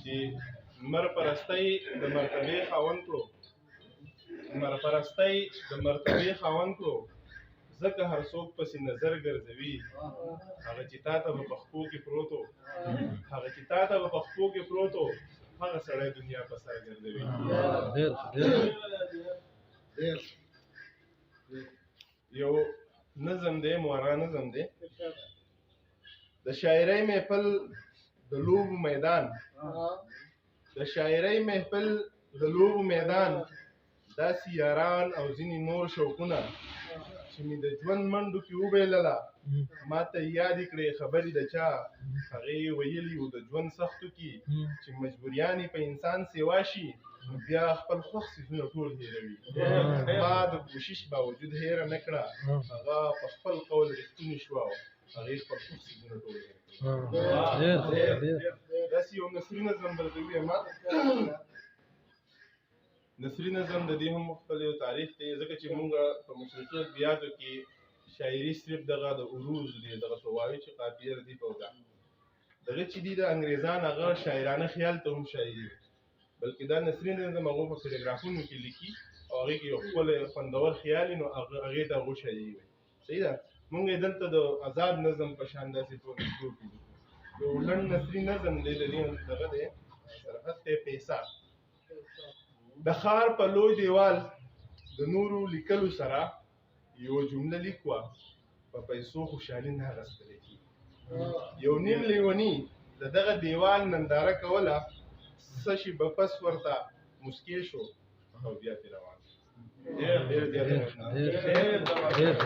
چې مرپرستۍ د مرتبې خاوند کړو، مرپرستۍ د مرتبې خاوند کړو، ځکه هر څوک پسې نظر ګرځوي هغه چې تا ته به پښتو کې پروت و، هغه چې تا ته به پښتو کې پروت و، هغه سړی دنیا په سر ګرځوي. یو نظم دی، مورا نظم دی. د شاعرۍ محفل د لوبو میدان، د شاعرۍ محفل د لوبو میدان، داسې یاران او ځینې نور شوقونه چې مې د ژوند منډو کې وبایلله، ما ته یادې کړې خبرې د چا، هغې ویلي وو د ژوند سختو کې چې مجبوریانې په انسان سیوا شي نو بیا خپل خوښ څیزونه ټول هېروي. ما د کوشش باوجود هېره نه کړه، هغه په خپل قول رښتونې شوه او هغې خپل خوښ څیزونه ټول هېر کړل. داسې یو نثري نظم درته ووایم. نثري نظم د دې هم خپل یو تاریخ دی، ځکه چې موږ په مشرقي ادبیاتو کې شاعري صرف دغه د عروض دی، دغه څه وایو چې قافیه ردیف او دغه چې دي د انګریزان هغه شاعرانه خیال ته هم شاعري وي، بلکې دا نثري نظم هغوی په پاراګرافونو کې لیکي او هغې کې یو ښکلی خوندور خیال وي نو هغې ته هغوی شاعري وي. صحیح ده. موږ یې دلته د آزاد نظم په شان داسې ټول جوړ کړي. یو لنډ نثري نظم دی، د دې دغه دی سرحد ته پیسه. د ښار په لوی دیوال د نورو لیکلو سره یوه جمله لیکوه، په پیسو خوشحالي نه اخیستلی کېږي. یو نیم لیوني د دغه دیوال ننداره کوله، څه شي به پس ورته مسکې شو او بیا پرې روان شو. ډېر ډېر زیات